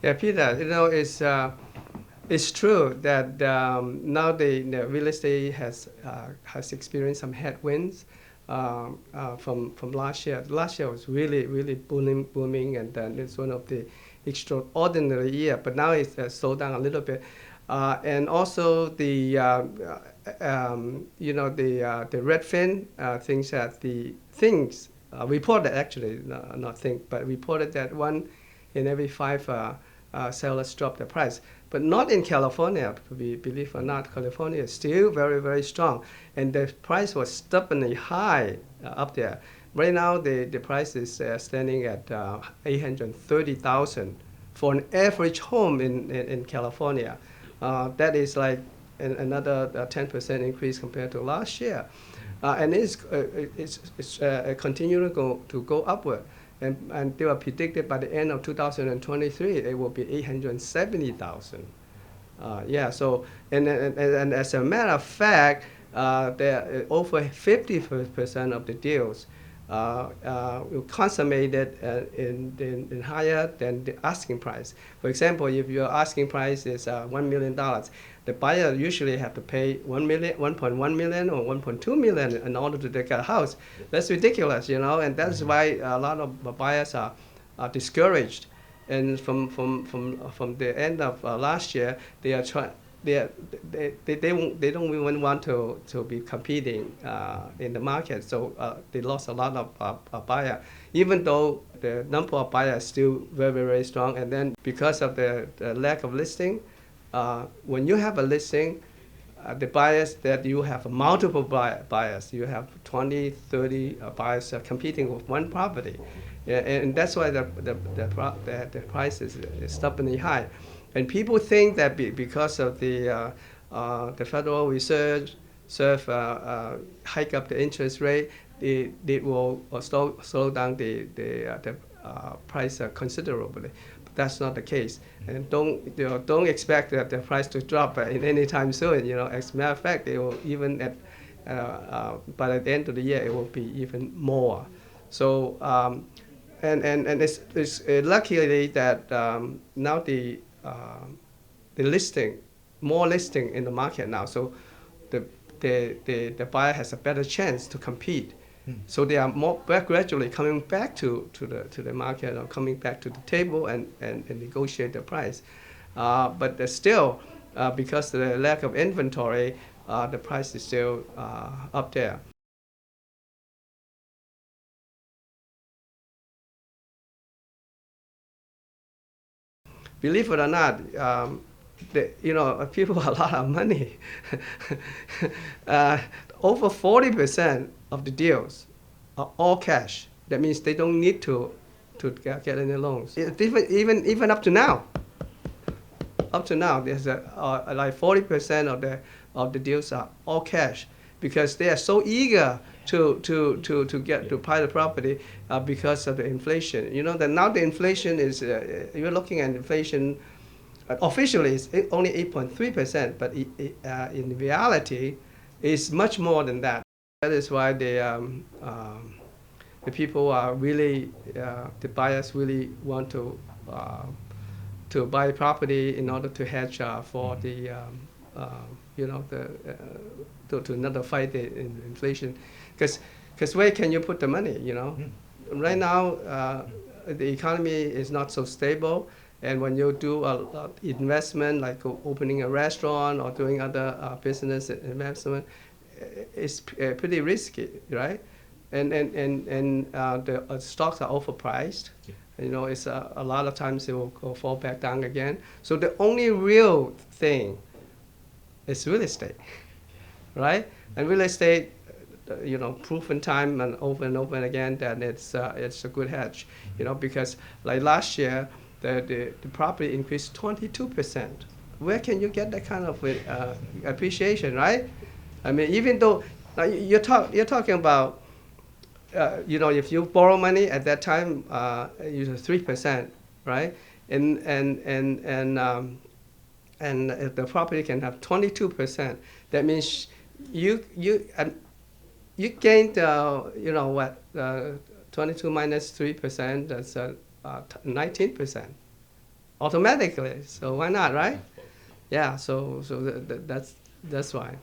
Yeah, Peter, it's true that now the real estate has experienced some headwinds from last year. Last year was really booming, and then it's one of the extraordinary year. But now it's slowed down a little bit, and also the Redfin thinks that the things reported actually not think, but reported that one in every five sellers drop the price. But not in California, believe or not. California is still very strong. And the price was stubbornly high up there. Right now, the price is standing at 830,000 for an average home in California. That is like another 10% increase compared to last year. And it's continuing to go upward. And they were predicted by the end of 2023, it will be 870,000. Yeah, so, and as a matter of fact, over 50% of the deals consummated in higher than the asking price. For example, if your asking price is $1 million, the buyer usually have to pay 1.1 million or 1.2 million in order to get a house. That's ridiculous, and that's why a lot of buyers are discouraged. And from the end of last year, they are trying. They don't even want to be competing in the market, so they lost a lot of buyer, even though the number of buyers is still very strong. And then because of the lack of listing, when you have a listing, the buyers that you have multiple buyers, you have 20, 30 buyers competing with one property, and that's why the price is stubbornly high. And people think that because of the Federal Reserve hike up the interest rate, it will slow down the price considerably. But that's not the case. And don't expect that the price to drop in any time soon. As a matter of fact, it will even by the end of the year it will be even more. So and it's luckily that now the more listing in the market now. So the buyer has a better chance to compete. So they are gradually coming back to the market, or coming back to the table and negotiate the price. But still, because of the lack of inventory, the price is still up there. Believe it or not, people have a lot of money. Over 40% of the deals are all cash. That means they don't need to get any loans. Even up to now. Up to now, there's like 40% of the deals are all cash, because they are so eager to buy the property because of the inflation. That now the inflation is you're looking at inflation. Officially, it's only 8.3%, but in reality, it's much more than that. That is why the people are really, the buyers really want to buy property in order to hedge for the, to not fight the inflation. Because where can you put the money, Right now, the economy is not so stable. And when you do a investment, like opening a restaurant or doing other business investment, it's pretty risky, right? And the stocks are overpriced. Yeah. It's a lot of times it will fall back down again. So the only real thing is real estate, right? And real estate, proven time and over again that it's a good hedge, because like last year, the property increased 22%. Where can you get that kind of appreciation, right? I mean, even though you're talking about, if you borrow money at that time, you 3%, right? And the property can have 22%. That means you gained 22 minus 3%. That's 19%. automatically. So why not, right? Yeah. So that's why.